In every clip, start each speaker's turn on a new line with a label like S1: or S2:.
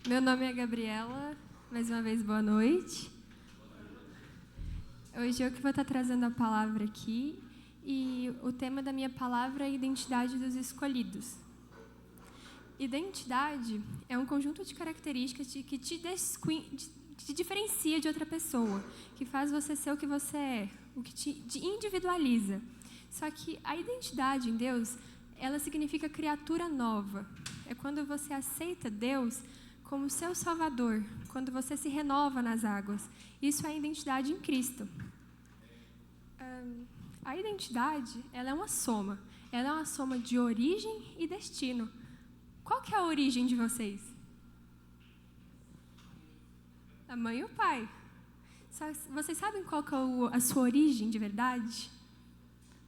S1: Meu nome é Gabriela, mais uma vez boa noite. Hoje eu que vou estar trazendo a palavra aqui e o tema da minha palavra é a identidade dos escolhidos. Identidade é um conjunto de características que te diferencia de outra pessoa, que faz você ser o que você é, o que te individualiza. Só que a identidade em Deus, ela significa criatura nova. É quando você aceita Deus como seu Salvador, quando você se renova nas águas. Isso é a identidade em Cristo. A identidade, ela é uma soma. Ela é uma soma de origem e destino. Qual que é a origem de vocês? A mãe e o pai. Vocês sabem qual que é a sua origem de verdade?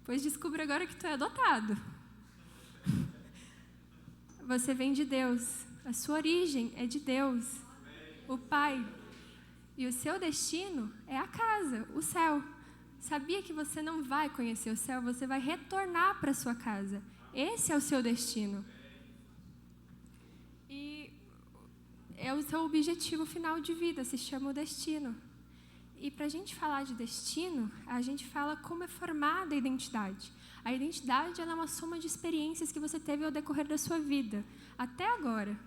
S1: Pois descubra agora que tu é adotado. Você vem de Deus. A sua origem é de Deus, o Pai. E o seu destino é a casa, o céu. Sabia que você não vai conhecer o céu, você vai retornar para a sua casa. Esse é o seu destino. E é o seu objetivo final de vida, se chama o destino. E para a gente falar de destino, a gente fala como é formada a identidade. A identidade ela é uma soma de experiências que você teve ao decorrer da sua vida, até agora.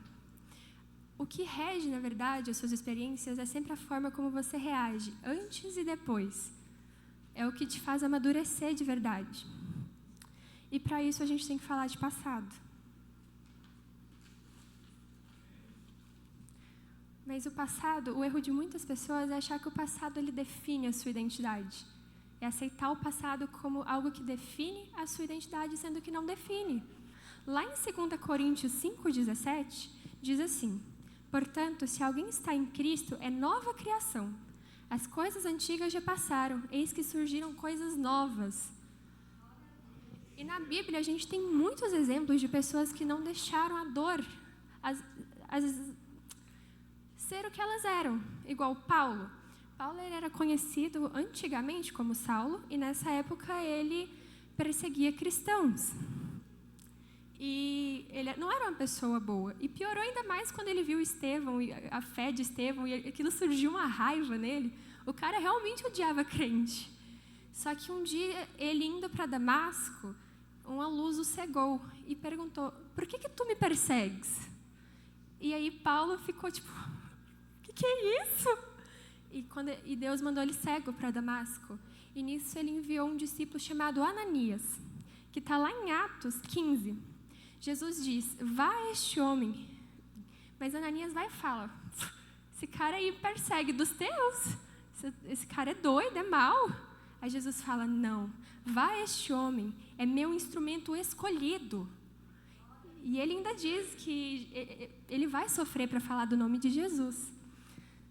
S1: O que rege, na verdade, as suas experiências é sempre a forma como você reage, antes e depois. É o que te faz amadurecer de verdade. E para isso a gente tem que falar de passado. Mas o passado, o erro de muitas pessoas é achar que o passado ele define a sua identidade. É aceitar o passado como algo que define a sua identidade, sendo que não define. Lá em 2 Coríntios 5,17, diz assim: portanto, se alguém está em Cristo, é nova criação. As coisas antigas já passaram, eis que surgiram coisas novas. E na Bíblia a gente tem muitos exemplos de pessoas que não deixaram a dor ser o que elas eram, igual Paulo. Paulo ele era conhecido antigamente como Saulo, e nessa época ele perseguia cristãos. E ele não era uma pessoa boa. E piorou ainda mais quando ele viu Estevão, e a fé de Estevão, e aquilo surgiu uma raiva nele. O cara realmente odiava crente. Só que um dia, ele indo para Damasco, uma luz o cegou e perguntou: por que tu me persegues? E aí Paulo ficou tipo: o que é isso? E Deus mandou ele cego para Damasco. E nisso ele enviou um discípulo chamado Ananias, que está lá em Atos 15. Jesus diz: vá a este homem. Mas Ananias vai e fala: esse cara aí persegue dos teus. Esse cara é doido, é mau. Aí Jesus fala: não, vá a este homem, é meu instrumento escolhido. E ele ainda diz que ele vai sofrer para falar do nome de Jesus.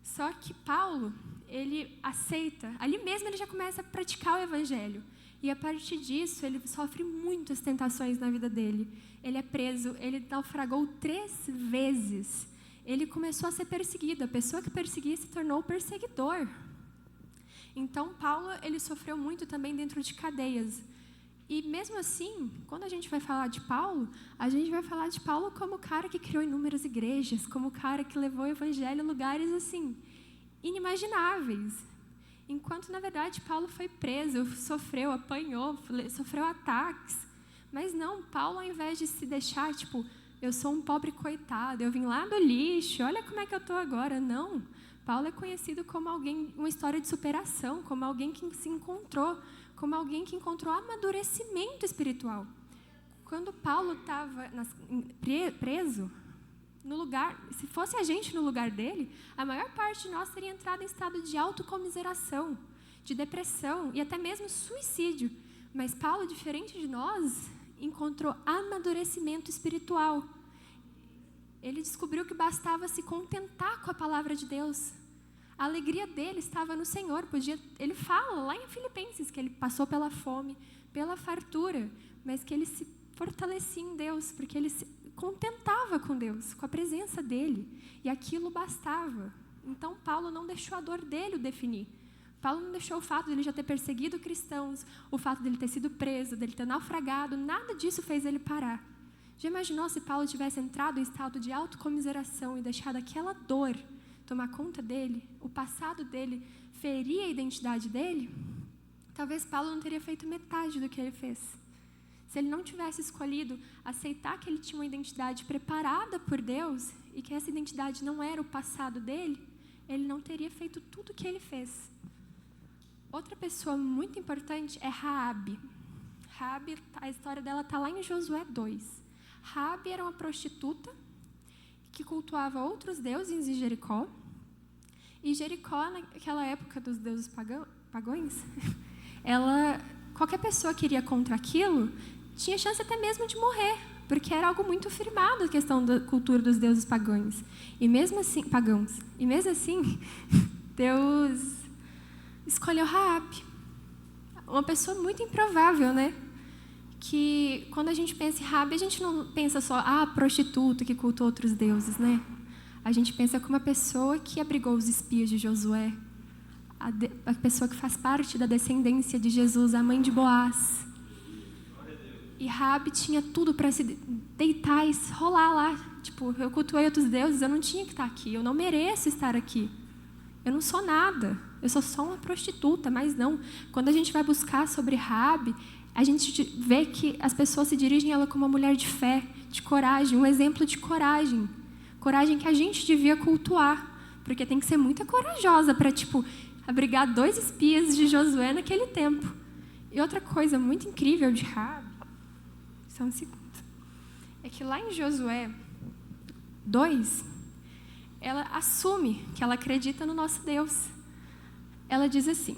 S1: Só que Paulo, ele aceita. Ali mesmo ele já começa a praticar o evangelho. E a partir disso, ele sofre muitas tentações na vida dele. Ele é preso, ele naufragou 3 vezes. Ele começou a ser perseguido. A pessoa que perseguia se tornou perseguidor. Então, Paulo, ele sofreu muito também dentro de cadeias. E mesmo assim, quando a gente vai falar de Paulo, a gente vai falar de Paulo como o cara que criou inúmeras igrejas, como o cara que levou o evangelho a lugares assim, inimagináveis. Enquanto, na verdade, Paulo foi preso, sofreu, apanhou, sofreu ataques. Mas não, Paulo, ao invés de se deixar, tipo, eu sou um pobre coitado, eu vim lá do lixo, olha como é que eu estou agora. Não, Paulo é conhecido como alguém, uma história de superação, como alguém que se encontrou, como alguém que encontrou amadurecimento espiritual. Quando Paulo estava preso, no lugar, se fosse a gente no lugar dele, a maior parte de nós teria entrado em estado de autocomiseração, de depressão e até mesmo suicídio. Mas Paulo, diferente de nós, encontrou amadurecimento espiritual. Ele descobriu que bastava se contentar com a palavra de Deus. A alegria dele estava no Senhor. Ele fala lá em Filipenses que ele passou pela fome, pela fartura, mas que ele se fortalecia em Deus, porque ele se contentava com Deus, com a presença dele, e aquilo bastava. Então, Paulo não deixou a dor dele o definir. Paulo não deixou o fato de ele já ter perseguido cristãos, o fato de ele ter sido preso, de ele ter naufragado, nada disso fez ele parar. Já imaginou se Paulo tivesse entrado em estado de autocomiseração e deixado aquela dor tomar conta dele, o passado dele ferir a identidade dele? Talvez Paulo não teria feito metade do que ele fez. Se ele não tivesse escolhido aceitar que ele tinha uma identidade preparada por Deus e que essa identidade não era o passado dele, ele não teria feito tudo o que ele fez. Outra pessoa muito importante é Raabe. Raabe, a história dela está lá em Josué 2. Raabe era uma prostituta que cultuava outros deuses em Jericó. E Jericó, naquela época dos deuses pagãos, qualquer pessoa que iria contra aquilo tinha chance até mesmo de morrer, porque era algo muito firmado a questão da cultura dos deuses pagãos. E mesmo assim, Deus escolheu Raabe, uma pessoa muito improvável, né? Que quando a gente pensa em Raabe, a gente não pensa só prostituta que cultua outros deuses, né? A gente pensa como uma pessoa que abrigou os espias de Josué, a pessoa que faz parte da descendência de Jesus, a mãe de Boaz. E Raabe tinha tudo para se deitar e rolar lá. Tipo, eu cultuei outros deuses, eu não tinha que estar aqui, eu não mereço estar aqui. Eu não sou nada, eu sou só uma prostituta, mas não. Quando a gente vai buscar sobre Raabe, a gente vê que as pessoas se dirigem a ela como uma mulher de fé, de coragem, um exemplo de coragem. Coragem que a gente devia cultuar, porque tem que ser muito corajosa para, abrigar 2 espias de Josué naquele tempo. E outra coisa muito incrível de Raabe, só um segundo, é que lá em Josué 2, ela assume que ela acredita no nosso Deus. Ela diz assim: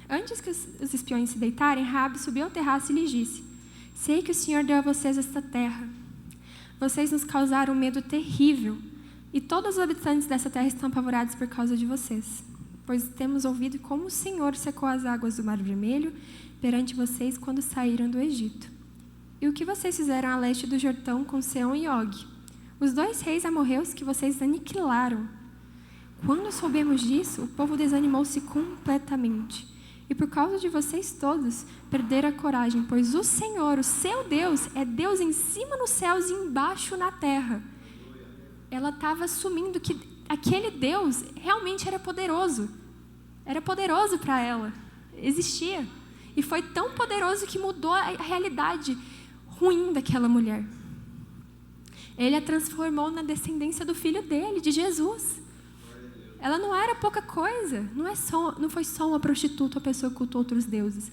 S1: antes que os espiões se deitarem, Raabe subiu ao terraço e lhes disse: sei que o Senhor deu a vocês esta terra. Vocês nos causaram um medo terrível, e todos os habitantes dessa terra estão apavorados por causa de vocês, pois temos ouvido como o Senhor secou as águas do Mar Vermelho perante vocês quando saíram do Egito. E o que vocês fizeram a leste do Jordão com Seom e Og, os 2 reis amorreus que vocês aniquilaram. Quando soubemos disso, o povo desanimou-se completamente. E por causa de vocês todos, perderam a coragem, pois o Senhor, o seu Deus, é Deus em cima nos céus e embaixo na terra. Ela estava assumindo que aquele Deus realmente era poderoso. Era poderoso para ela. Existia. E foi tão poderoso que mudou a realidade ruim daquela mulher. Ele a transformou na descendência do filho dele, de Jesus. Ela não era pouca coisa. Não foi só uma prostituta, uma pessoa que cultou outros deuses.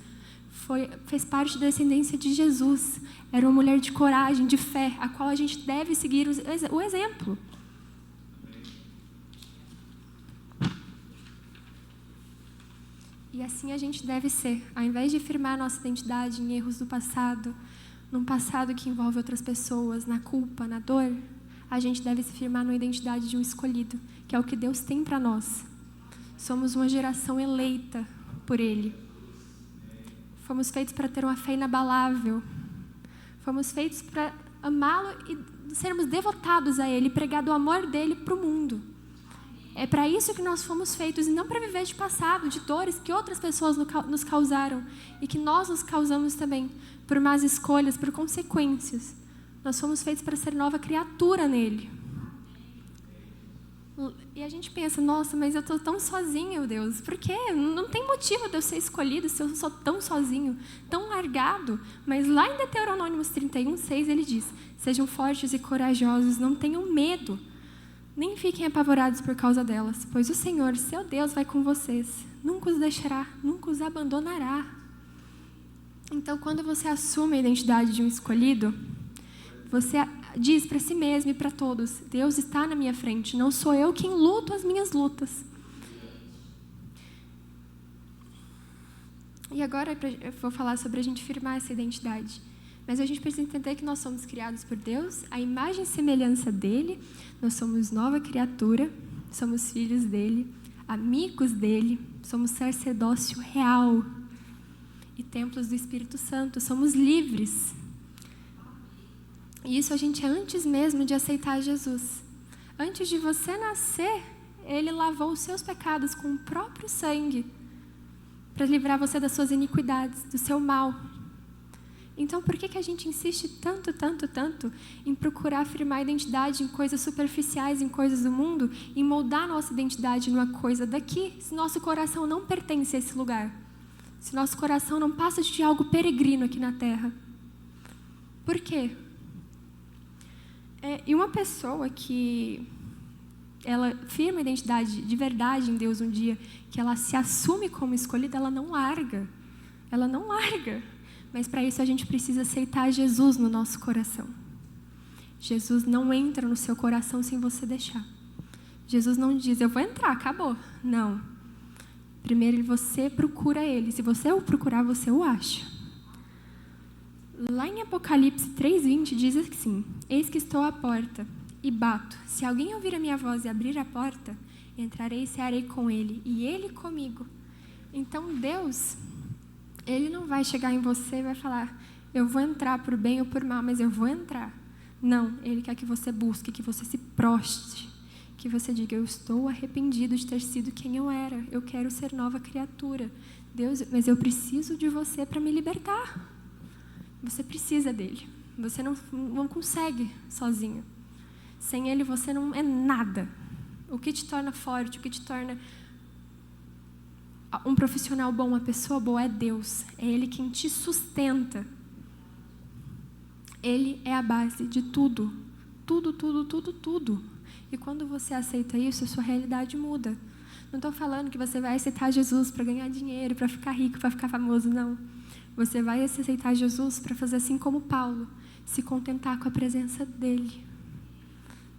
S1: Fez parte da descendência de Jesus. Era uma mulher de coragem, de fé, a qual a gente deve seguir o exemplo. E assim a gente deve ser. Ao invés de firmar nossa identidade em erros do passado, num passado que envolve outras pessoas, na culpa, na dor, a gente deve se firmar na identidade de um escolhido, que é o que Deus tem para nós. Somos uma geração eleita por Ele. Fomos feitos para ter uma fé inabalável. Fomos feitos para amá-lo e sermos devotados a Ele, pregar do amor dEle para o mundo. É para isso que nós fomos feitos, e não para viver de passado, de dores que outras pessoas nos causaram e que nós nos causamos também, por más escolhas, por consequências. Nós fomos feitos para ser nova criatura nele. E a gente pensa, nossa, mas eu estou tão sozinho, Deus. Por quê? Não tem motivo de eu ser escolhido se eu sou tão sozinho, tão largado. Mas lá em Deuteronômio 31:6 ele diz: sejam fortes e corajosos, não tenham medo. Nem fiquem apavorados por causa delas, pois o Senhor, seu Deus, vai com vocês. Nunca os deixará, nunca os abandonará. Então, quando você assume a identidade de um escolhido, você diz para si mesmo e para todos: Deus está na minha frente, não sou eu quem luto as minhas lutas. E agora eu vou falar sobre a gente firmar essa identidade. Mas a gente precisa entender que nós somos criados por Deus, a imagem e semelhança dEle, nós somos nova criatura, somos filhos dEle, amigos dEle, somos sacerdócio real e templos do Espírito Santo, somos livres. E isso a gente é antes mesmo de aceitar Jesus. Antes de você nascer, Ele lavou os seus pecados com o próprio sangue para livrar você das suas iniquidades, do seu mal. Então, por que a gente insiste tanto em procurar afirmar a identidade em coisas superficiais, em coisas do mundo, em moldar nossa identidade numa coisa daqui, se nosso coração não pertence a esse lugar? Se nosso coração não passa de algo peregrino aqui na Terra? Por quê? E uma pessoa que ela firma a identidade de verdade em Deus um dia, que ela se assume como escolhida, ela não larga. Ela não larga. Mas para isso a gente precisa aceitar Jesus no nosso coração. Jesus não entra no seu coração sem você deixar. Jesus não diz, eu vou entrar, acabou. Não. Primeiro você procura Ele. Se você o procurar, você o acha. Lá em Apocalipse 3:20 diz assim, eis que estou à porta e bato. Se alguém ouvir a minha voz e abrir a porta, entrarei e cearei com ele, e ele comigo. Então Deus, Ele não vai chegar em você e vai falar, eu vou entrar por bem ou por mal, mas eu vou entrar. Não, Ele quer que você busque, que você se proste, que você diga, eu estou arrependido de ter sido quem eu era, eu quero ser nova criatura. Deus, mas eu preciso de você para me libertar. Você precisa dEle. Você não consegue sozinho. Sem Ele você não é nada. O que te torna forte, o que te torna um profissional bom, uma pessoa boa é Deus. É Ele quem te sustenta. Ele é a base de tudo. Tudo. E quando você aceita isso, a sua realidade muda. Não estou falando que você vai aceitar Jesus para ganhar dinheiro, para ficar rico, para ficar famoso, não. Você vai aceitar Jesus para fazer assim como Paulo, se contentar com a presença dEle.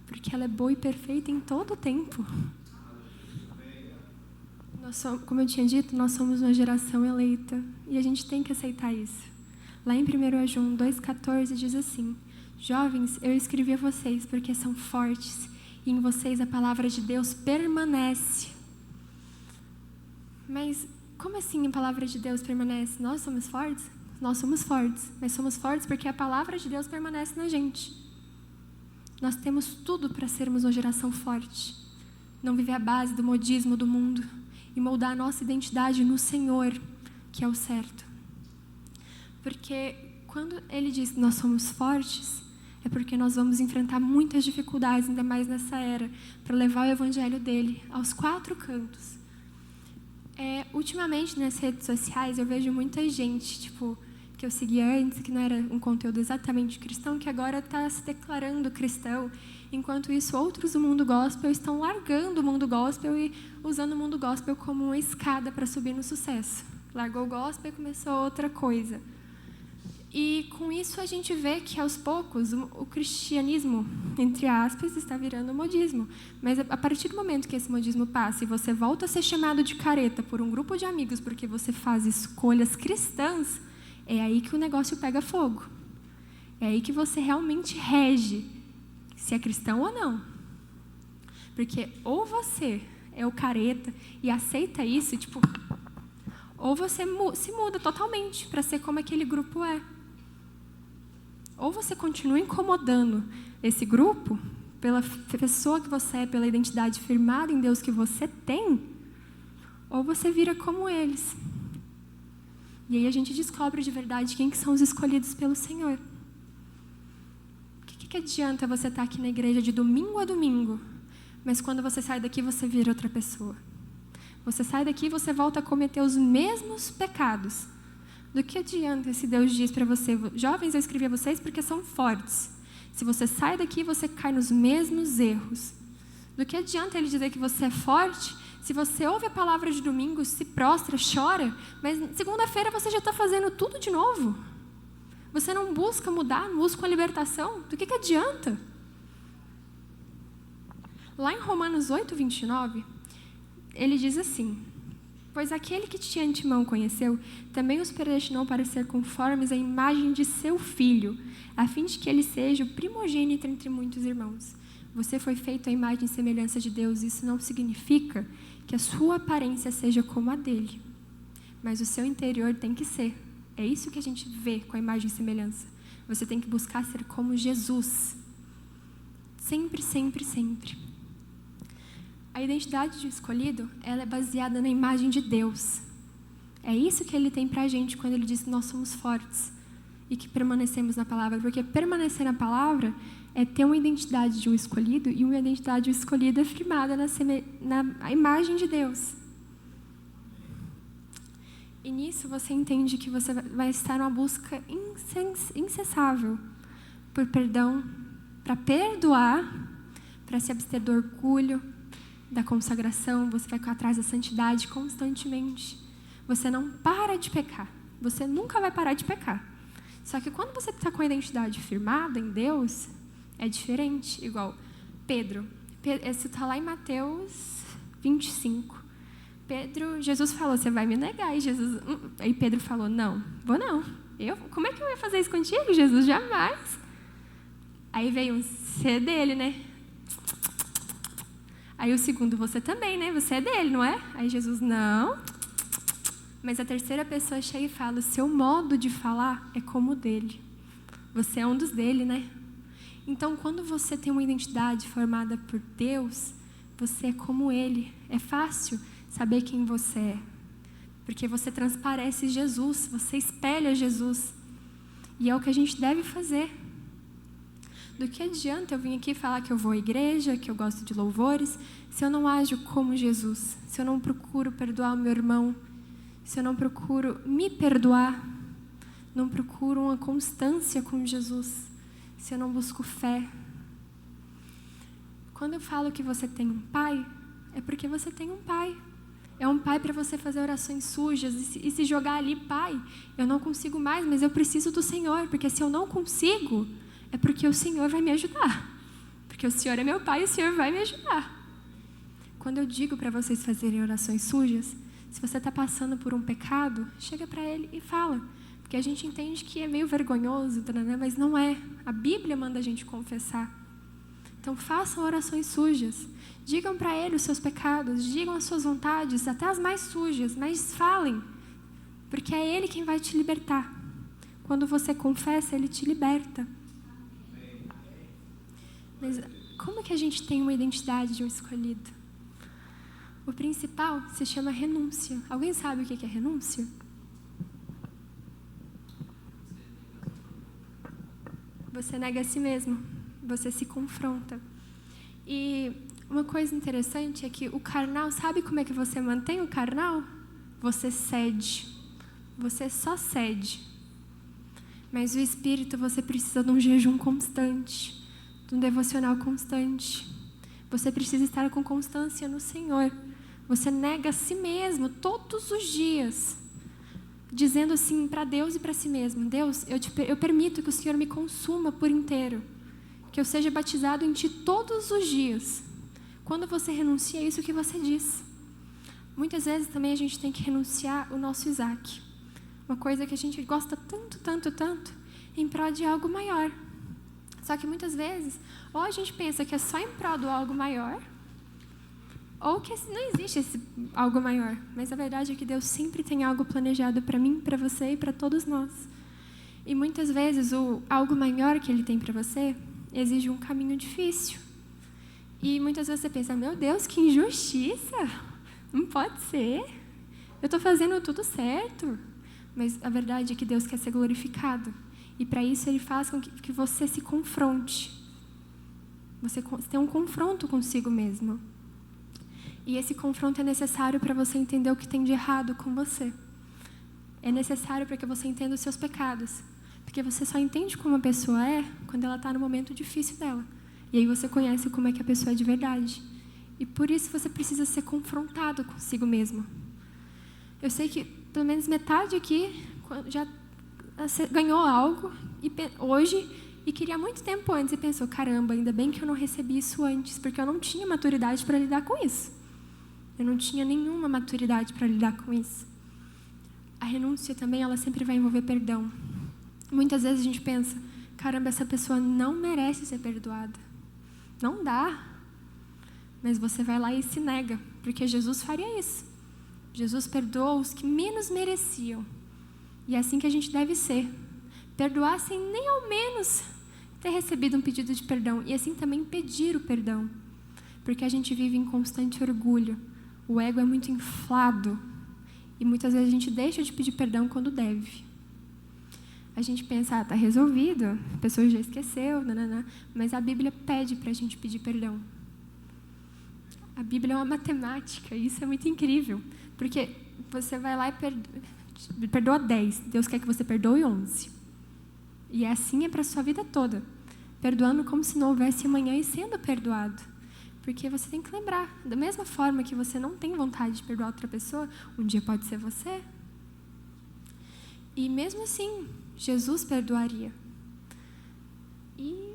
S1: Porque ela é boa e perfeita em todo o tempo. Como eu tinha dito, nós somos uma geração eleita e a gente tem que aceitar isso. Lá em 1 João 2,14 diz assim, jovens, eu escrevi a vocês porque são fortes e em vocês a palavra de Deus permanece. Mas como assim a palavra de Deus permanece? Nós somos fortes? Nós somos fortes, mas somos fortes porque a palavra de Deus permanece na gente. Nós temos tudo para sermos uma geração forte. Não viver à base do modismo do mundo. E moldar a nossa identidade no Senhor, que é o certo. Porque quando Ele diz que nós somos fortes, é porque nós vamos enfrentar muitas dificuldades, ainda mais nessa era, para levar o Evangelho dEle aos 4 cantos. Ultimamente, nas redes sociais, eu vejo muita gente, que eu seguia antes, que não era um conteúdo exatamente cristão, que agora está se declarando cristão. Enquanto isso, outros do mundo gospel estão largando o mundo gospel e usando o mundo gospel como uma escada para subir no sucesso. Largou o gospel e começou outra coisa. E com isso a gente vê que, aos poucos, o cristianismo, entre aspas, está virando modismo. Mas a partir do momento que esse modismo passa e você volta a ser chamado de careta por um grupo de amigos porque você faz escolhas cristãs, é aí que o negócio pega fogo. É aí que você realmente rege se é cristão ou não. Porque ou você é o careta e aceita isso, ou você se muda totalmente para ser como aquele grupo é. Ou você continua incomodando esse grupo pela pessoa que você é, pela identidade firmada em Deus que você tem, ou você vira como eles. E aí a gente descobre de verdade quem que são os escolhidos pelo Senhor. O que adianta você estar aqui na igreja de domingo a domingo, mas quando você sai daqui você vira outra pessoa? Você sai daqui e você volta a cometer os mesmos pecados. Do que adianta se Deus diz para você, jovens, eu escrevi a vocês porque são fortes. Se você sai daqui, você cai nos mesmos erros. Do que adianta Ele dizer que você é forte, se você ouve a palavra de domingo, se prostra, chora, mas segunda-feira você já está fazendo tudo de novo? Você não busca mudar, não busca a libertação? Do que adianta? Lá em Romanos 8:29, ele diz assim, pois aquele que de antemão conheceu, também os predestinou para ser conformes à imagem de seu Filho, a fim de que ele seja o primogênito entre muitos irmãos. Você foi feito à imagem e semelhança de Deus, isso não significa que a sua aparência seja como a dele, mas o seu interior tem que ser. É isso que a gente vê com a imagem e semelhança. Você tem que buscar ser como Jesus. Sempre, sempre, sempre. A identidade de escolhido, ela é baseada na imagem de Deus. É isso que Ele tem pra gente quando Ele diz que nós somos fortes. e que permanecemos na palavra, porque permanecer na palavra é ter uma identidade de um escolhido, e uma identidade de um escolhido é firmada na imagem de Deus. E nisso você entende que você vai estar numa busca incessável por perdão, para perdoar, para se abster do orgulho, da consagração. Você vai atrás da santidade constantemente. Você não para de pecar. Você nunca vai parar de pecar. Só que quando você está com a identidade firmada em Deus, é diferente. Igual Pedro. Isso está lá em Mateus 25. Jesus falou, você vai me negar. Aí Pedro falou, não, vou não. Como é que eu ia fazer isso contigo, Jesus? Jamais. Aí veio um, você é dele, né? Aí o segundo, você também, né? Você é dele, não é? Aí Jesus, não. Mas a terceira pessoa chega e fala, o seu modo de falar é como o dele. Você é um dos dele, né? Então, quando você tem uma identidade formada por Deus, você é como ele. É fácil saber quem você é. Porque você transparece Jesus, você espelha Jesus. E é o que a gente deve fazer. Do que adianta eu vir aqui falar que eu vou à igreja, que eu gosto de louvores, se eu não ajo como Jesus, se eu não procuro perdoar o meu irmão, se eu não procuro me perdoar, não procuro uma constância com Jesus, se eu não busco fé. Quando eu falo que você tem um pai, é porque você tem um pai. É um pai para você fazer orações sujas e se jogar ali, pai, eu não consigo mais, mas eu preciso do Senhor, porque se eu não consigo, é porque o Senhor vai me ajudar. Porque o Senhor é meu pai e o Senhor vai me ajudar. Quando eu digo para vocês fazerem orações sujas, se você está passando por um pecado, chega para Ele e fala. Porque a gente entende que é meio vergonhoso, mas não é. A Bíblia manda a gente confessar. Então façam orações sujas. Digam para Ele os seus pecados, digam as suas vontades, até as mais sujas, mas falem. Porque é Ele quem vai te libertar. Quando você confessa, Ele te liberta. Mas como que a gente tem uma identidade de um escolhido? O principal se chama renúncia. Alguém sabe o que é renúncia? Você nega a si mesmo. Você se confronta. E uma coisa interessante é que o carnal, sabe como é que você mantém o carnal? Você cede. Você só cede. Mas o espírito, você precisa de um jejum constante. Um devocional constante. Você precisa estar com constância no Senhor. Você nega a si mesmo todos os dias, dizendo assim para Deus e para si mesmo, Deus, eu permito que o Senhor me consuma por inteiro, que eu seja batizado em Ti todos os dias. Quando você renuncia, é isso que você diz. Muitas vezes também a gente tem que renunciar o nosso Isaac, uma coisa que a gente gosta tanto, em prol de algo maior. Só que muitas vezes, ou a gente pensa que é só em prol do algo maior, ou que não existe esse algo maior. Mas a verdade é que Deus sempre tem algo planejado para mim, para você e para todos nós. E muitas vezes o algo maior que Ele tem para você exige um caminho difícil. E muitas vezes você pensa, meu Deus, que injustiça! Não pode ser. Eu estou fazendo tudo certo. Mas a verdade é que Deus quer ser glorificado. E para isso Ele faz com que você se confronte. Você tem um confronto consigo mesmo. E esse confronto é necessário para você entender o que tem de errado com você. É necessário para que você entenda os seus pecados. Porque você só entende como a pessoa é quando ela está no momento difícil dela. E aí você conhece como é que a pessoa é de verdade. E por isso você precisa ser confrontado consigo mesmo. Eu sei que pelo menos metade aqui já ganhou algo hoje e queria muito tempo antes e pensou, caramba, ainda bem que eu não recebi isso antes, porque eu não tinha maturidade para lidar com isso. Eu não tinha nenhuma maturidade para lidar com isso. A renúncia também, ela sempre vai envolver perdão. Muitas vezes a gente pensa, caramba, essa pessoa não merece ser perdoada. Não dá. Mas você vai lá e se nega, porque Jesus faria isso. Jesus perdoou os que menos mereciam. E é assim que a gente deve ser. Perdoar sem nem ao menos ter recebido um pedido de perdão. E assim também pedir o perdão. Porque a gente vive em constante orgulho. O ego é muito inflado. E muitas vezes a gente deixa de pedir perdão quando deve. A gente pensa, está resolvido, a pessoa já esqueceu, nananã, mas a Bíblia pede para a gente pedir perdão. A Bíblia é uma matemática, e isso é muito incrível, porque você vai lá e perdoa 10, Deus quer que você perdoe 11. E assim é para a sua vida toda, perdoando como se não houvesse amanhã e sendo perdoado. Porque você tem que lembrar, da mesma forma que você não tem vontade de perdoar outra pessoa, um dia pode ser você. E mesmo assim, Jesus perdoaria. E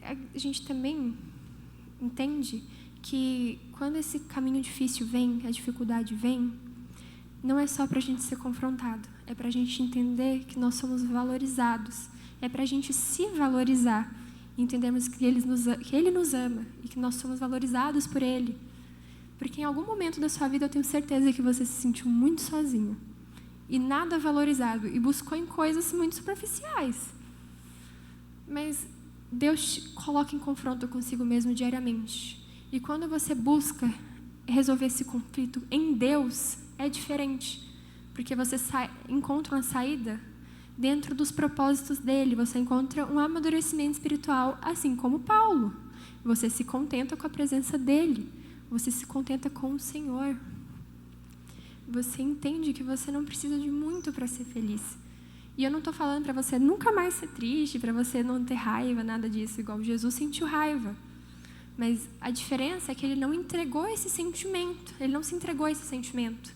S1: a gente também entende que quando esse caminho difícil vem, a dificuldade vem, não é só para a gente ser confrontado, é para a gente entender que nós somos valorizados, é para a gente se valorizar, entendermos que Ele nos ama e que nós somos valorizados por Ele. Porque em algum momento da sua vida eu tenho certeza que você se sentiu muito sozinho e nada valorizado e buscou em coisas muito superficiais. Mas Deus te coloca em confronto consigo mesmo diariamente. E quando você busca resolver esse conflito em Deus, é diferente. Porque você encontra uma saída dentro dos propósitos dele. Você encontra um amadurecimento espiritual, assim como Paulo. Você se contenta com a presença dele. Você se contenta com o Senhor. Você entende que você não precisa de muito para ser feliz. E eu não estou falando para você nunca mais ser triste, para você não ter raiva, nada disso, igual Jesus sentiu raiva. Mas a diferença é que ele não entregou esse sentimento, ele não se entregou a esse sentimento,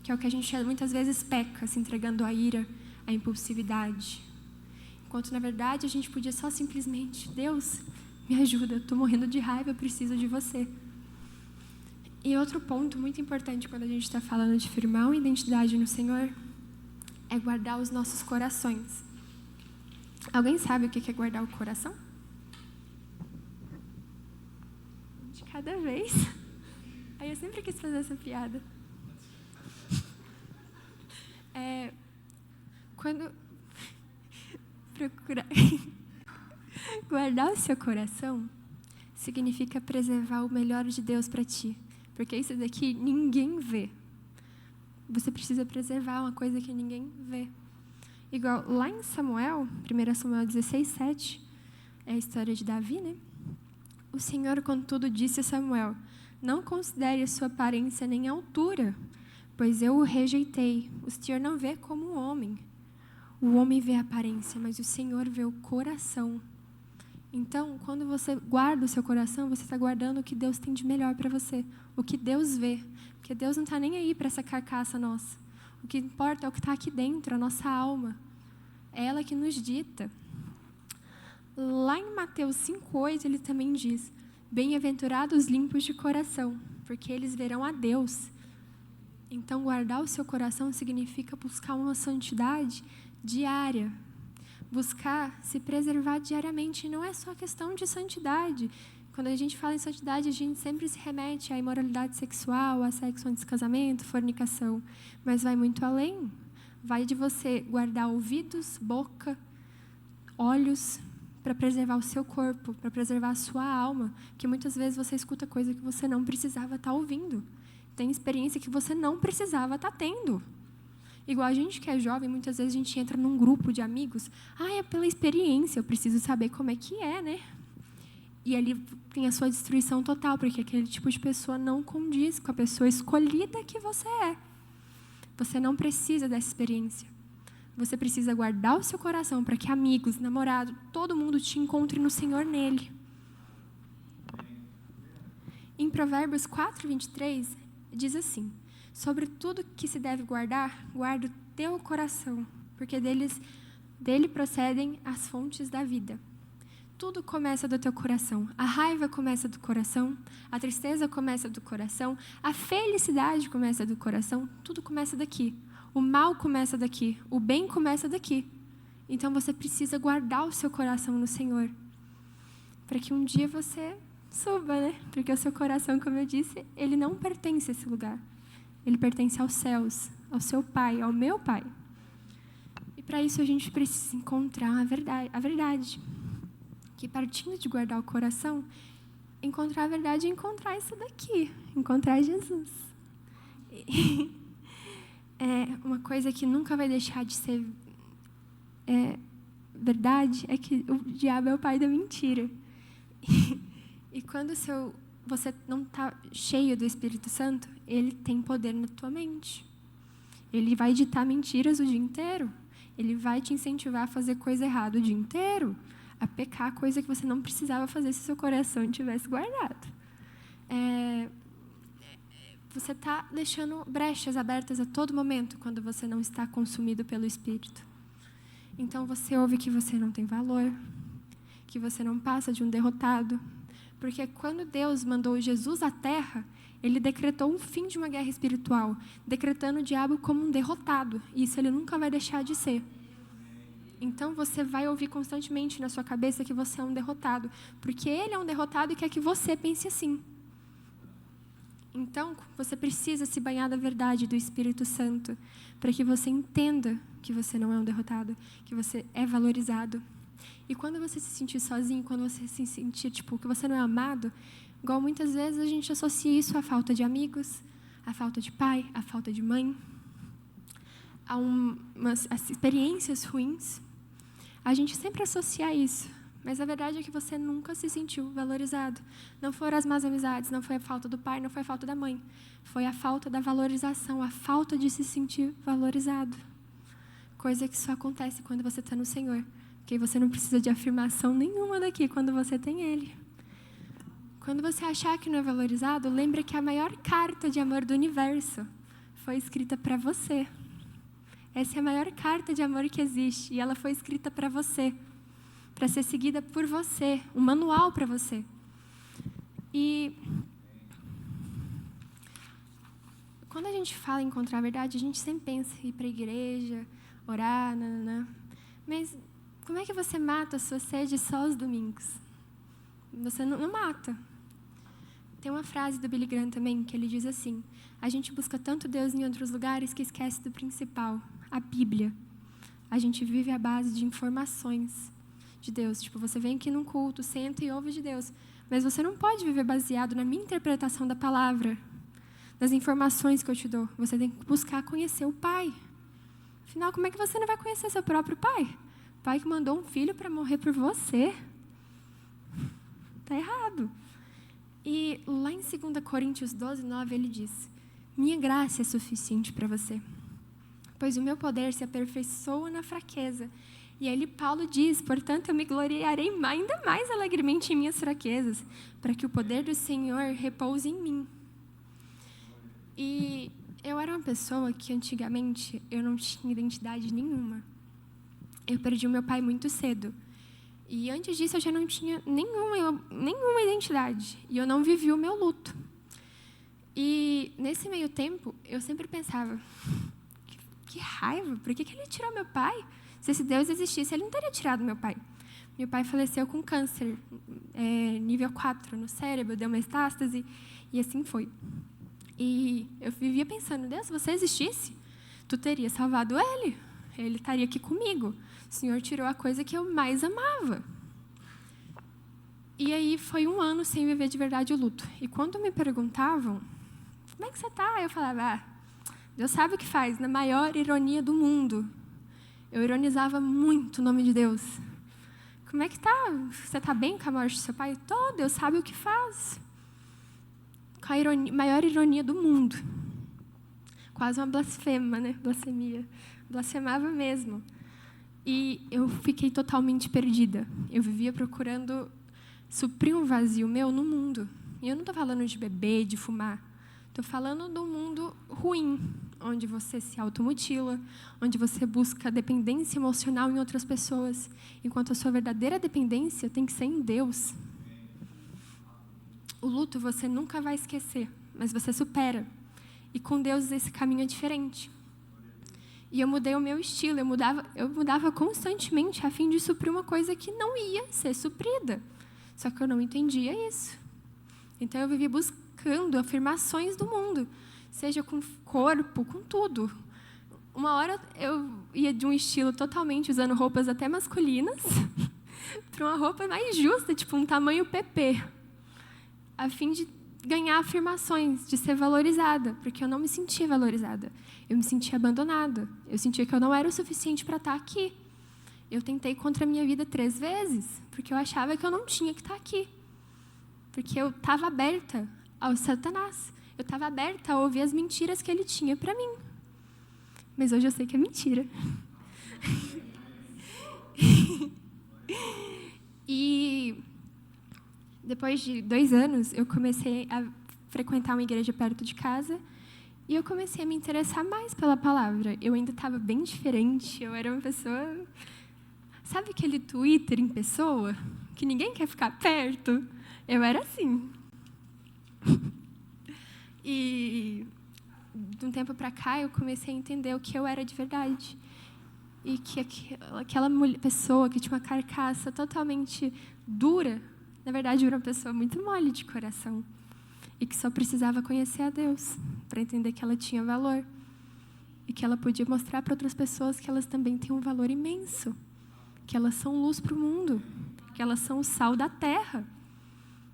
S1: que é o que a gente muitas vezes peca, se entregando à ira, à impulsividade. Enquanto, na verdade, a gente podia só simplesmente, Deus, me ajuda, eu estou morrendo de raiva, eu preciso de você. E outro ponto muito importante quando a gente está falando de firmar uma identidade no Senhor é guardar os nossos corações. Alguém sabe o que é guardar o coração? De cada vez. Aí eu sempre quis fazer essa piada. Quando procurar guardar o seu coração significa preservar o melhor de Deus para ti. Porque isso daqui ninguém vê. Você precisa preservar uma coisa que ninguém vê. Igual lá em Samuel, 1 Samuel 16:7, é a história de Davi, né? O Senhor, contudo, disse a Samuel: não considere a sua aparência nem a altura, pois eu o rejeitei. O Senhor não vê como um homem. O homem vê a aparência, mas o Senhor vê o coração. Então, quando você guarda o seu coração, você está guardando o que Deus tem de melhor para você, o que Deus vê. Porque Deus não está nem aí para essa carcaça nossa. O que importa é o que está aqui dentro, a nossa alma. É ela que nos dita. Lá em Mateus 5:8, ele também diz: bem-aventurados os limpos de coração, porque eles verão a Deus. Então, guardar o seu coração significa buscar uma santidade diária. Buscar se preservar diariamente. E não é só questão de santidade. Quando a gente fala em santidade, a gente sempre se remete à imoralidade sexual, a sexo antes do casamento, fornicação. Mas vai muito além. Vai de você guardar ouvidos, boca, olhos, para preservar o seu corpo, para preservar a sua alma. Porque muitas vezes você escuta coisa que você não precisava estar ouvindo. Tem experiência que você não precisava estar tendo. Igual a gente que é jovem, muitas vezes a gente entra num grupo de amigos. É pela experiência, eu preciso saber como é que é, né? E ali tem a sua destruição total, porque aquele tipo de pessoa não condiz com a pessoa escolhida que você é. Você não precisa dessa experiência. Você precisa guardar o seu coração para que amigos, namorado, todo mundo te encontre no Senhor nele. Em Provérbios 4:23, diz assim: sobre tudo que se deve guardar, guarda o teu coração, porque dele procedem as fontes da vida. Tudo começa do teu coração. A raiva começa do coração, a tristeza começa do coração, a felicidade começa do coração, tudo começa daqui. O mal começa daqui, o bem começa daqui. Então você precisa guardar o seu coração no Senhor, para que um dia você suba, né? Porque o seu coração, como eu disse, ele não pertence a esse lugar. Ele pertence aos céus, ao seu Pai, ao meu Pai. E para isso a gente precisa encontrar a verdade. Que partindo de guardar o coração, encontrar a verdade é encontrar isso daqui, encontrar Jesus. É uma coisa que nunca vai deixar de ser verdade é que o diabo é o pai da mentira. E quando você não está cheio do Espírito Santo, ele tem poder na tua mente. Ele vai ditar mentiras o dia inteiro. Ele vai te incentivar a fazer coisa errada o dia inteiro, a pecar coisa que você não precisava fazer se seu coração tivesse guardado. Você está deixando brechas abertas a todo momento quando você não está consumido pelo Espírito. Então você ouve que você não tem valor, que você não passa de um derrotado. Porque quando Deus mandou Jesus à terra, ele decretou um fim de uma guerra espiritual, decretando o diabo como um derrotado. E isso ele nunca vai deixar de ser. Então você vai ouvir constantemente na sua cabeça que você é um derrotado, porque ele é um derrotado e quer que você pense assim. Então, você precisa se banhar da verdade do Espírito Santo, para que você entenda que você não é um derrotado, que você é valorizado. E quando você se sentir sozinho, quando você se sentir que você não é amado, igual muitas vezes a gente associa isso à falta de amigos, à falta de pai, à falta de mãe, a as experiências ruins. A gente sempre associa isso. Mas a verdade é que você nunca se sentiu valorizado. Não foram as más amizades, não foi a falta do pai, não foi a falta da mãe. Foi a falta da valorização, a falta de se sentir valorizado. Coisa que só acontece quando você está no Senhor. Porque você não precisa de afirmação nenhuma daqui quando você tem Ele. Quando você achar que não é valorizado, lembre que a maior carta de amor do universo foi escrita para você. Essa é a maior carta de amor que existe. E ela foi escrita para você. Para ser seguida por você, um manual para você. E quando a gente fala em encontrar a verdade, a gente sempre pensa em ir para a igreja, orar, nananã. Mas como é que você mata a sua sede só aos domingos? Você não mata. Tem uma frase do Billy Graham também, que ele diz assim: a gente busca tanto Deus em outros lugares que esquece do principal, a Bíblia. A gente vive à base de informações de Deus. Você vem aqui num culto, senta e ouve de Deus. Mas você não pode viver baseado na minha interpretação da palavra, das informações que eu te dou. Você tem que buscar conhecer o Pai. Afinal, como é que você não vai conhecer seu próprio Pai? O Pai que mandou um filho para morrer por você. Está errado. E lá em 2 Coríntios 12, 9, ele diz: minha graça é suficiente para você, pois o meu poder se aperfeiçoa na fraqueza. E aí Paulo diz: portanto, eu me gloriarei ainda mais alegremente em minhas fraquezas, para que o poder do Senhor repouse em mim. E eu era uma pessoa que antigamente eu não tinha identidade nenhuma. Eu perdi o meu pai muito cedo. E antes disso eu já não tinha nenhuma identidade. E eu não vivi o meu luto. E nesse meio tempo, eu sempre pensava: que raiva, por que ele tirou meu pai? Se esse Deus existisse, ele não teria tirado meu pai. Meu pai faleceu com câncer, nível 4 no cérebro, deu uma metástase, e assim foi. E eu vivia pensando: Deus, se você existisse, tu teria salvado ele. Ele estaria aqui comigo. O Senhor tirou a coisa que eu mais amava. E aí foi 1 ano sem viver de verdade o luto. E quando me perguntavam: como é que você está? Eu falava: Deus sabe o que faz, na maior ironia do mundo. Eu ironizava muito o nome de Deus. Como é que tá? Você está bem com a morte do seu pai? Tô, Deus sabe o que faz. Com a maior ironia do mundo. Quase uma blasfema, né? Blasfemia. Blasfemava mesmo. E eu fiquei totalmente perdida. Eu vivia procurando suprir um vazio meu no mundo. E eu não estou falando de beber, de fumar. Estou falando do mundo ruim, onde você se automutila, onde você busca dependência emocional em outras pessoas, enquanto a sua verdadeira dependência tem que ser em Deus. O luto você nunca vai esquecer, mas você supera. E com Deus esse caminho é diferente. E eu mudei o meu estilo, eu mudava constantemente a fim de suprir uma coisa que não ia ser suprida. Só que eu não entendia isso. Então eu vivia buscando afirmações do mundo, seja com corpo, com tudo. Uma hora eu ia de um estilo totalmente usando roupas até masculinas para uma roupa mais justa, tipo um tamanho PP, a fim de ganhar afirmações, de ser valorizada, porque eu não me sentia valorizada. Eu me sentia abandonada. Eu sentia que eu não era o suficiente para estar aqui. Eu tentei contra a minha vida 3 vezes, porque eu achava que eu não tinha que estar aqui. Porque eu estava aberta ao Satanás. Eu estava aberta a ouvir as mentiras que ele tinha para mim. Mas hoje eu sei que é mentira. E depois de 2 anos, eu comecei a frequentar uma igreja perto de casa e eu comecei a me interessar mais pela palavra. Eu ainda estava bem diferente, eu era uma pessoa... Sabe aquele Twitter em pessoa? Que ninguém quer ficar perto? Eu era assim. E de um tempo para cá, eu comecei a entender o que eu era de verdade. E que aquela pessoa que tinha uma carcaça totalmente dura, na verdade, era uma pessoa muito mole de coração. E que só precisava conhecer a Deus para entender que ela tinha valor. E que ela podia mostrar para outras pessoas que elas também têm um valor imenso. Que elas são luz para o mundo. Que elas são o sal da terra.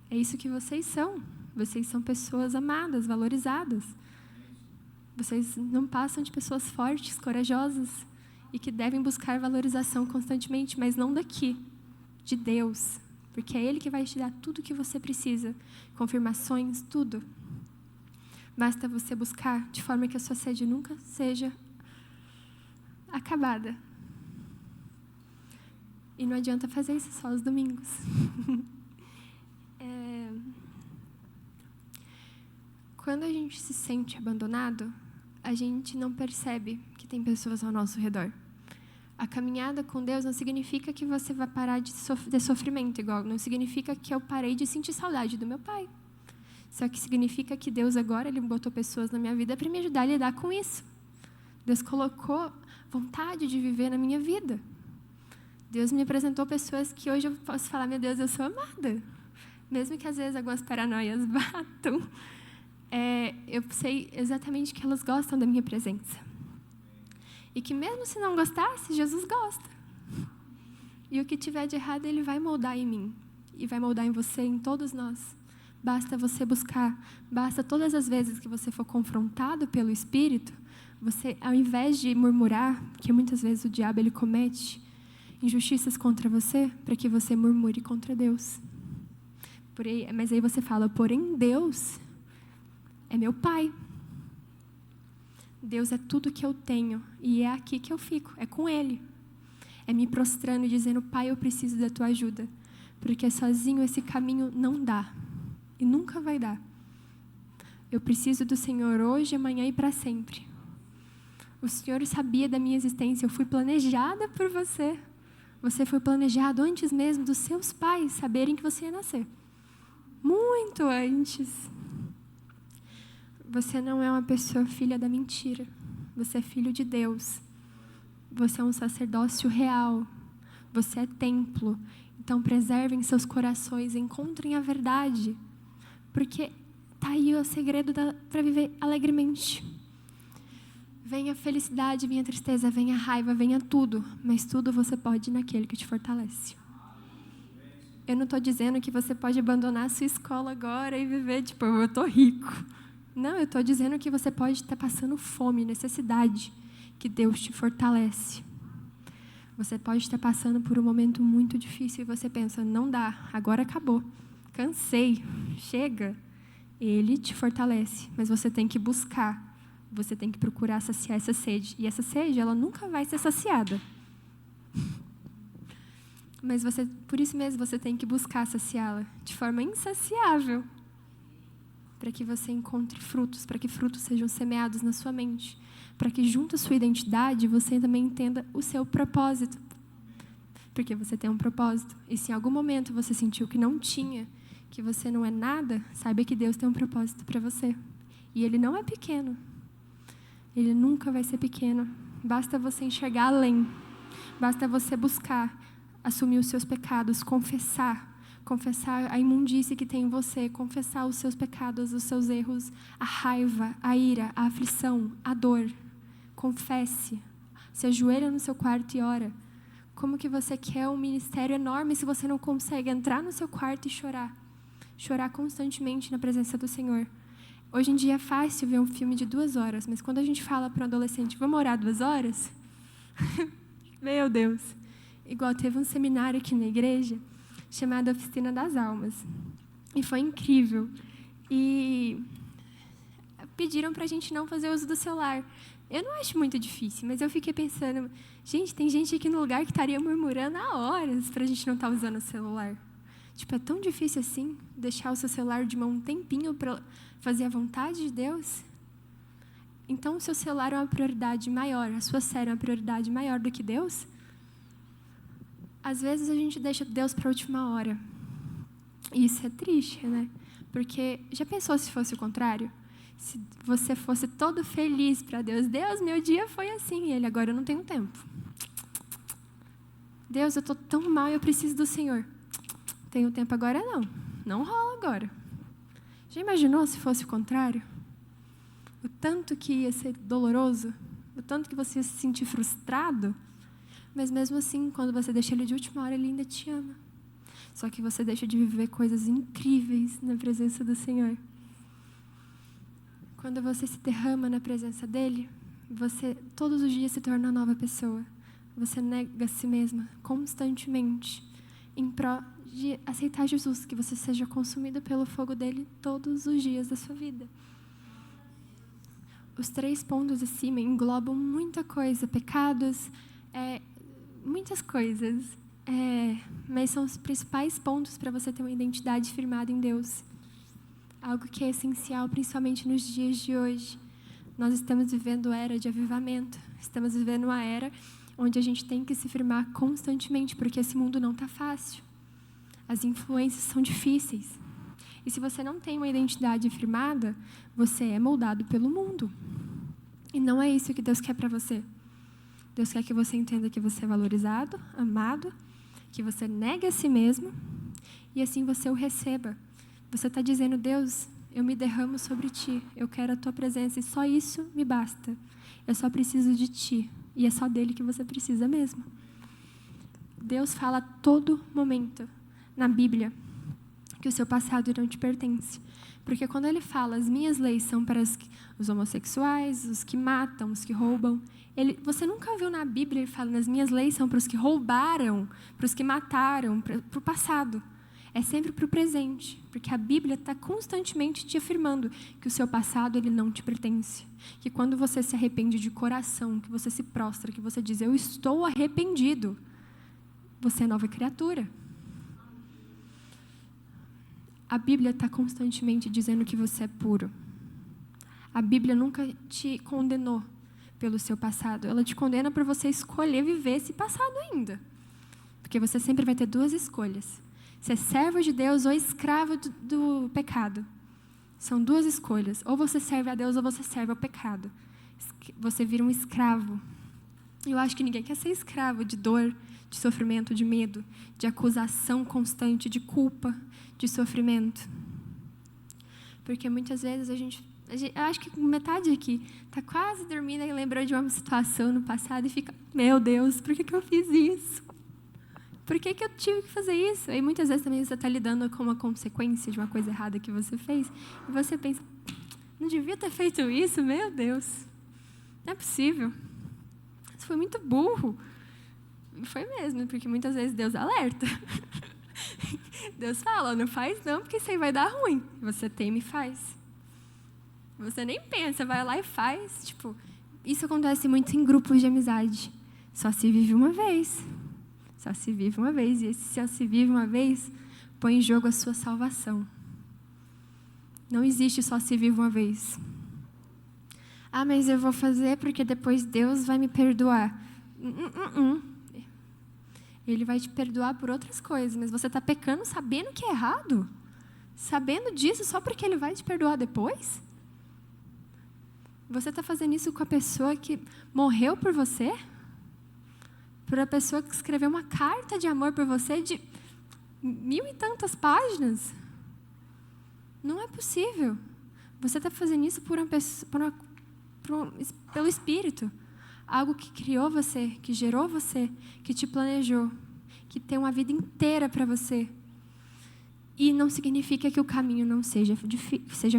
S1: É isso que vocês são. Vocês são pessoas amadas, valorizadas. Vocês não passam de pessoas fortes, corajosas e que devem buscar valorização constantemente, mas não daqui, de Deus. Porque é Ele que vai te dar tudo o que você precisa. Confirmações, tudo. Basta você buscar de forma que a sua sede nunca seja acabada. E não adianta fazer isso só aos domingos. Quando a gente se sente abandonado, a gente não percebe que tem pessoas ao nosso redor. A caminhada com Deus não significa que você vai parar de ter sofrimento, igual. Não significa que eu parei de sentir saudade do meu pai. Só que significa que Deus agora, Ele botou pessoas na minha vida para me ajudar a lidar com isso. Deus colocou vontade de viver na minha vida. Deus me apresentou pessoas que hoje eu posso falar, meu Deus, eu sou amada. Mesmo que às vezes algumas paranoias batam, eu sei exatamente que elas gostam da minha presença. E que mesmo se não gostasse, Jesus gosta. E o que tiver de errado, Ele vai moldar em mim. E vai moldar em você, em todos nós. Basta você buscar. Basta todas as vezes que você for confrontado pelo Espírito, você, ao invés de murmurar, que muitas vezes o diabo ele comete injustiças contra você, para que você murmure contra Deus. Mas aí você fala, porém Deus é meu Pai. Deus é tudo que eu tenho e é aqui que eu fico, é com Ele. É me prostrando e dizendo, Pai, eu preciso da Tua ajuda, porque sozinho esse caminho não dá e nunca vai dar. Eu preciso do Senhor hoje, amanhã e para sempre. O Senhor sabia da minha existência, eu fui planejada por você. Você foi planejado antes mesmo dos seus pais saberem que você ia nascer. Muito antes. Você não é uma pessoa filha da mentira. Você é filho de Deus. Você é um sacerdócio real. Você é templo. Então, preservem seus corações, encontrem a verdade. Porque está aí o segredo para viver alegremente. Venha a felicidade, venha a tristeza, venha a raiva, venha tudo. Mas tudo você pode naquele que te fortalece. Eu não estou dizendo que você pode abandonar a sua escola agora e viver, tipo, eu estou rico. Não, eu estou dizendo que você pode estar passando fome, necessidade, que Deus te fortalece. Você pode estar passando por um momento muito difícil e você pensa, não dá, agora acabou, cansei, chega. Ele te fortalece, mas você tem que buscar, você tem que procurar saciar essa sede. E essa sede, ela nunca vai ser saciada. Mas por isso mesmo, você tem que buscar saciá-la de forma insaciável, para que você encontre frutos, para que frutos sejam semeados na sua mente, para que junto à sua identidade você também entenda o seu propósito, porque você tem um propósito. E se em algum momento você sentiu que não tinha, que você não é nada, saiba que Deus tem um propósito para você. E Ele não é pequeno. Ele nunca vai ser pequeno. Basta você enxergar além. Basta você buscar assumir os seus pecados, confessar a imundície que tem em você, confessar os seus pecados, os seus erros, a raiva, a ira, a aflição, a dor. Confesse. Se ajoelha no seu quarto e ora. Como que você quer um ministério enorme se você não consegue entrar no seu quarto e chorar? Chorar constantemente na presença do Senhor. Hoje em dia é fácil ver um filme de 2 horas, mas quando a gente fala para um adolescente, vamos orar 2 horas? Meu Deus. igual teve um seminário aqui na igreja, chamado Oficina das Almas. E foi incrível. E pediram para a gente não fazer uso do celular. Eu não acho muito difícil, mas eu fiquei pensando, gente, tem gente aqui no lugar que estaria murmurando há horas para a gente não estar usando o celular. Tipo, é tão difícil assim, deixar o seu celular de mão um tempinho para fazer a vontade de Deus? Então, o seu celular é uma prioridade maior, a sua série é uma prioridade maior do que Deus? Às vezes, a gente deixa Deus para a última hora. E isso é triste, né? Porque, já pensou se fosse o contrário? Se você fosse todo feliz para Deus, Deus, meu dia foi assim, e Ele, agora eu não tenho tempo. Deus, eu estou tão mal, eu preciso do Senhor. Tenho tempo agora? Não rola agora. Já imaginou se fosse o contrário? O tanto que ia ser doloroso, o tanto que você ia se sentir frustrado, mas mesmo assim, quando você deixa Ele de última hora, Ele ainda te ama. Só que você deixa de viver coisas incríveis na presença do Senhor. Quando você se derrama na presença dEle, você todos os dias se torna uma nova pessoa. Você nega a si mesma constantemente em prol de aceitar Jesus, que você seja consumido pelo fogo dEle todos os dias da sua vida. Os 3 pontos acima englobam muita coisa, pecados, muitas coisas, mas são os principais pontos para você ter uma identidade firmada em Deus. Algo que é essencial, principalmente nos dias de hoje. Nós estamos vivendo a era de avivamento, estamos vivendo uma era onde a gente tem que se firmar constantemente, porque esse mundo não está fácil. As influências são difíceis. E se você não tem uma identidade firmada, você é moldado pelo mundo. E não é isso que Deus quer para você. Deus quer que você entenda que você é valorizado, amado, que você negue a si mesmo e assim você o receba. Você está dizendo, Deus, eu me derramo sobre Ti, eu quero a Tua presença e só isso me basta. Eu só preciso de Ti e é só dele que você precisa mesmo. Deus fala a todo momento na Bíblia que o seu passado não te pertence. Porque quando Ele fala, as minhas leis são para os homossexuais, os que matam, os que roubam. Você nunca viu na Bíblia Ele falando, as minhas leis são para os que roubaram, para os que mataram, para o passado. É sempre para o presente, porque a Bíblia está constantemente te afirmando que o seu passado ele não te pertence. Que quando você se arrepende de coração, que você se prostra, que você diz, eu estou arrependido, você é nova criatura. A Bíblia está constantemente dizendo que você é puro. A Bíblia nunca te condenou pelo seu passado. Ela te condena por você escolher viver esse passado ainda. Porque você sempre vai ter 2 escolhas. Ser servo de Deus ou escravo do pecado. São 2 escolhas. Ou você serve a Deus ou você serve ao pecado. Você vira um escravo. Eu acho que ninguém quer ser escravo de dor, de sofrimento, de medo, de acusação constante, de culpa, de sofrimento. Porque muitas vezes eu acho que metade aqui está quase dormindo e lembrou de uma situação no passado e fica, meu Deus, por que eu fiz isso? Por que eu tive que fazer isso? E muitas vezes também você está lidando com uma consequência de uma coisa errada que você fez e você pensa, não devia ter feito isso? Meu Deus, não é possível. Isso foi muito burro. Foi mesmo, porque muitas vezes Deus alerta. Deus fala, não faz não, porque isso aí vai dar ruim. Você teme e faz. Você nem pensa, vai lá e faz. Tipo, isso acontece muito em grupos de amizade. Só se vive uma vez. Só se vive uma vez. E esse só se vive uma vez, põe em jogo a sua salvação. Não existe só se vive uma vez. Ah, mas eu vou fazer porque depois Deus vai me perdoar. Ele vai te perdoar por outras coisas, mas você está pecando sabendo que é errado? Sabendo disso só porque Ele vai te perdoar depois? Você está fazendo isso com a pessoa que morreu por você? Por a pessoa que escreveu uma carta de amor por você de 1000 e tantas páginas? Não é possível. Você está fazendo isso por uma pessoa, pelo Espírito. Algo que criou você, que gerou você, que te planejou, que tem uma vida inteira para você. E não significa que o caminho não seja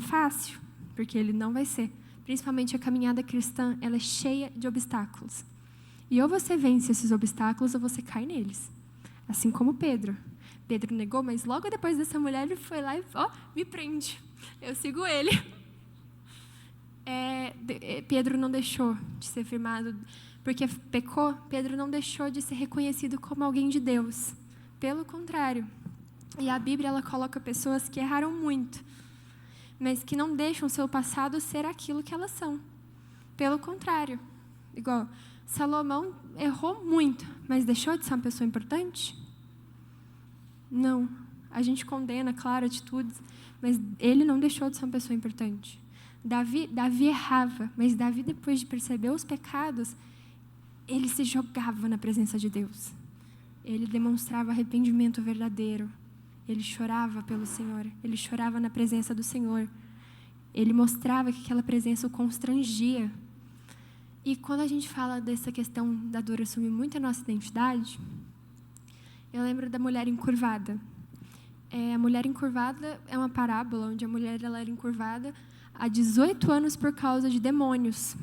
S1: fácil, porque ele não vai ser. Principalmente a caminhada cristã, ela é cheia de obstáculos. E ou você vence esses obstáculos ou você cai neles. Assim como Pedro. Pedro negou, mas logo depois dessa mulher ele foi lá e me prende. Eu sigo ele. Pedro não deixou de ser firmado. Porque pecou, Pedro não deixou de ser reconhecido como alguém de Deus. Pelo contrário. E a Bíblia ela coloca pessoas que erraram muito, mas que não deixam seu passado ser aquilo que elas são. Pelo contrário. Igual, Salomão errou muito, mas deixou de ser uma pessoa importante? Não. A gente condena, claro, atitudes, mas ele não deixou de ser uma pessoa importante. Davi errava, mas Davi, depois de perceber os pecados, ele se jogava na presença de Deus. Ele demonstrava arrependimento verdadeiro. Ele chorava pelo Senhor. Ele chorava na presença do Senhor. Ele mostrava que aquela presença o constrangia. E quando a gente fala dessa questão da dor assumir muito a nossa identidade, eu lembro da mulher encurvada. A mulher encurvada é uma parábola onde a mulher ela era encurvada há 18 anos por causa de demônios.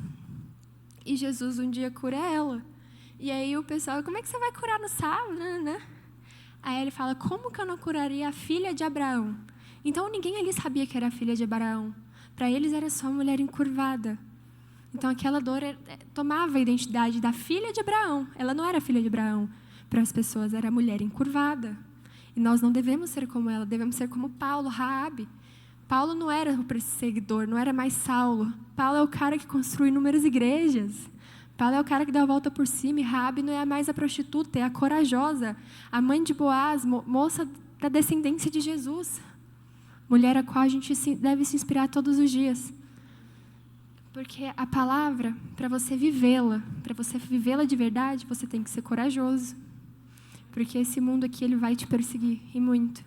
S1: E Jesus um dia cura ela. E aí o pessoal, como é que você vai curar no sábado? Né? Aí ele fala, como que eu não curaria a filha de Abraão? Então ninguém ali sabia que era a filha de Abraão. Para eles era só uma mulher encurvada. Então aquela dor tomava a identidade da filha de Abraão. Ela não era filha de Abraão. Para as pessoas era a mulher encurvada. E nós não devemos ser como ela, devemos ser como Paulo, Raabe. Paulo não era o perseguidor, não era mais Saulo. Paulo é o cara que construiu inúmeras igrejas. Paulo é o cara que dá a volta por cima. E Raabe não é mais a prostituta, é a corajosa, a mãe de Boaz, moça da descendência de Jesus. Mulher a qual a gente deve se inspirar todos os dias. Porque a palavra, para você vivê-la de verdade, você tem que ser corajoso. Porque esse mundo aqui, ele vai te perseguir, e muito.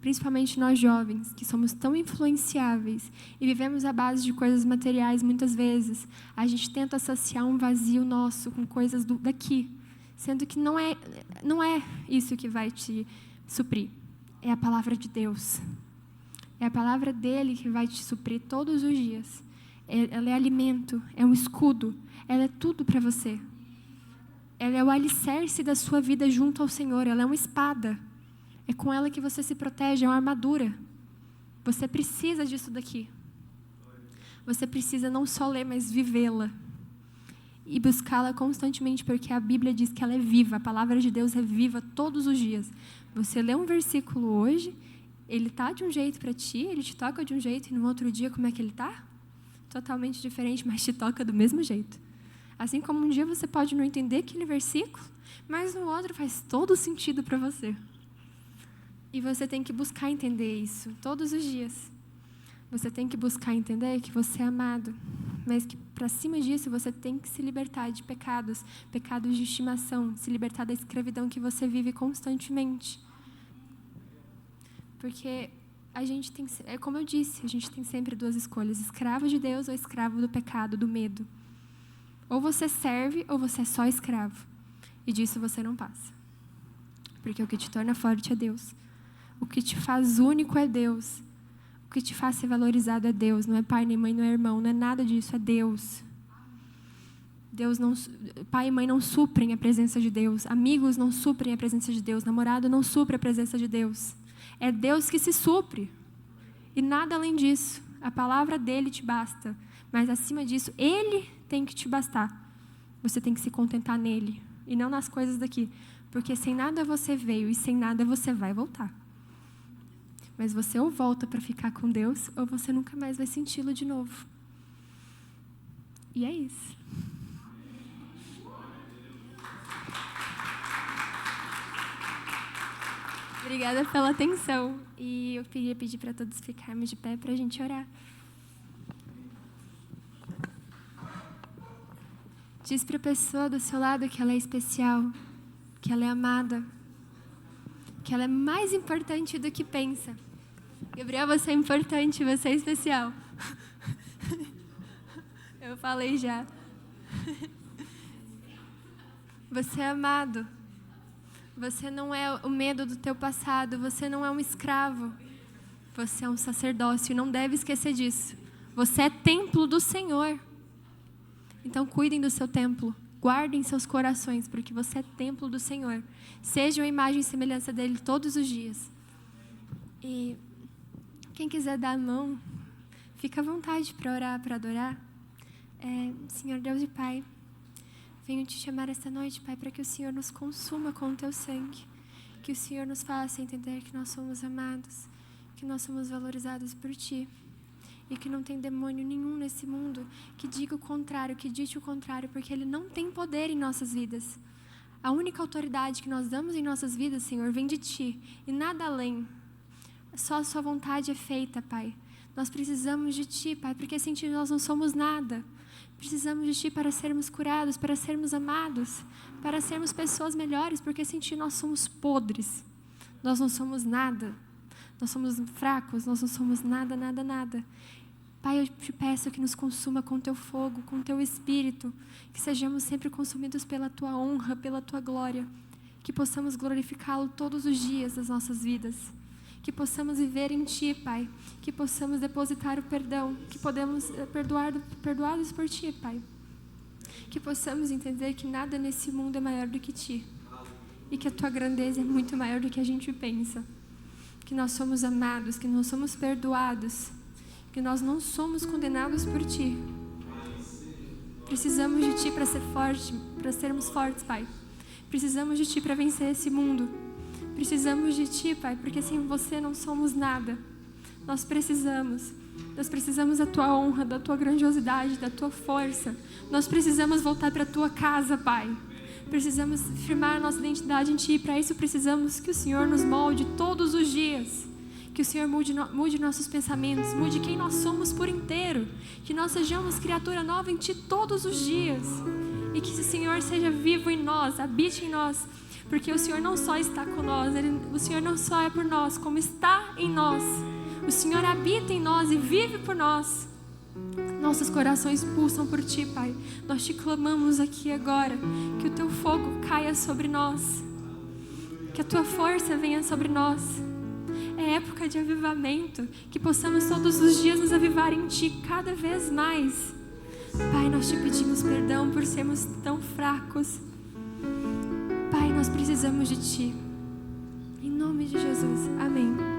S1: Principalmente nós jovens, que somos tão influenciáveis e vivemos à base de coisas materiais muitas vezes. A gente tenta saciar um vazio nosso com coisas daqui, sendo que não é isso que vai te suprir. É a palavra de Deus. É a palavra dele que vai te suprir todos os dias. Ela é alimento, é um escudo, ela é tudo para você. Ela é o alicerce da sua vida junto ao Senhor, ela é uma espada. É com ela que você se protege, é uma armadura. Você precisa disso daqui. Você precisa não só ler, mas vivê-la. E buscá-la constantemente, porque a Bíblia diz que ela é viva. A palavra de Deus é viva todos os dias. Você lê um versículo hoje, ele está de um jeito para ti, ele te toca de um jeito, e no outro dia, como é que ele está? Totalmente diferente, mas te toca do mesmo jeito. Assim como um dia você pode não entender aquele versículo, mas no outro faz todo sentido para você. E você tem que buscar entender isso todos os dias. Você tem que buscar entender que você é amado, mas que, para cima disso, você tem que se libertar de pecados de estimação, se libertar da escravidão que você vive constantemente. Porque a gente tem, como eu disse, a gente tem sempre duas escolhas, escravo de Deus ou escravo do pecado, do medo. Ou você serve ou você é só escravo. E disso você não passa. Porque o que te torna forte é Deus. O que te faz único é Deus. O que te faz ser valorizado é Deus. Não é pai, nem mãe, não é irmão. Não é nada disso, é Deus. Pai e mãe não suprem a presença de Deus. Amigos não suprem a presença de Deus. Namorado não supre a presença de Deus. É Deus que se supre. E nada além disso. A palavra dele te basta. Mas acima disso, ele tem que te bastar. Você tem que se contentar nele. E não nas coisas daqui. Porque sem nada você veio e sem nada você vai voltar. Mas você ou volta para ficar com Deus, ou você nunca mais vai senti-lo de novo. E é isso. Obrigada pela atenção. E eu queria pedir para todos ficarmos de pé para a gente orar. Diz para a pessoa do seu lado que ela é especial, que ela é amada, que ela é mais importante do que pensa. Gabriel, você é importante, você é especial. Eu falei já. Você é amado. Você não é o medo do teu passado, você não é um escravo. Você é um sacerdócio e não deve esquecer disso. Você é templo do Senhor. Então cuidem do seu templo, guardem seus corações, porque você é templo do Senhor. Sejam a imagem e semelhança dele todos os dias. E quem quiser dar a mão, fica à vontade para orar, para adorar. Senhor Deus e Pai, venho te chamar esta noite, Pai, para que o Senhor nos consuma com o teu sangue. Que o Senhor nos faça entender que nós somos amados, que nós somos valorizados por Ti. E que não tem demônio nenhum nesse mundo que diga o contrário, que dite o contrário, porque ele não tem poder em nossas vidas. A única autoridade que nós damos em nossas vidas, Senhor, vem de Ti, e nada além. Só a Sua vontade é feita, Pai. Nós precisamos de Ti, Pai, porque sem Ti nós não somos nada. Precisamos de Ti para sermos curados, para sermos amados, para sermos pessoas melhores, porque sem Ti nós somos podres. Nós não somos nada. Nós somos fracos, nós não somos nada, nada, nada. Pai, eu te peço que nos consuma com Teu fogo, com Teu Espírito, que sejamos sempre consumidos pela Tua honra, pela Tua glória, que possamos glorificá-lo todos os dias das nossas vidas, que possamos viver em Ti, Pai, que possamos depositar o perdão, que podemos perdoados por Ti, Pai, que possamos entender que nada nesse mundo é maior do que Ti, e que a Tua grandeza é muito maior do que a gente pensa. Que nós somos amados, que nós somos perdoados, que nós não somos condenados por Ti. Precisamos de Ti para ser forte, para sermos fortes, Pai. Precisamos de Ti para vencer esse mundo. Precisamos de Ti, Pai, porque sem Você não somos nada. Nós precisamos da Tua honra, da Tua grandiosidade, da Tua força. Nós precisamos voltar para a Tua casa, Pai. Precisamos firmar a nossa identidade em Ti, e para isso precisamos que o Senhor nos molde todos os dias, que o Senhor mude nossos pensamentos, mude quem nós somos por inteiro, que nós sejamos criatura nova em Ti todos os dias, e que o Senhor seja vivo em nós, habite em nós, porque o Senhor não só está com nós, o Senhor não só é por nós, como está em nós, o Senhor habita em nós e vive por nós. Nossos corações pulsam por Ti, Pai. Nós Te clamamos aqui agora, que o Teu fogo caia sobre nós, que a Tua força venha sobre nós. É época de avivamento, que possamos todos os dias nos avivar em Ti cada vez mais. Pai, nós Te pedimos perdão por sermos tão fracos. Pai, nós precisamos de Ti. Em nome de Jesus. Amém.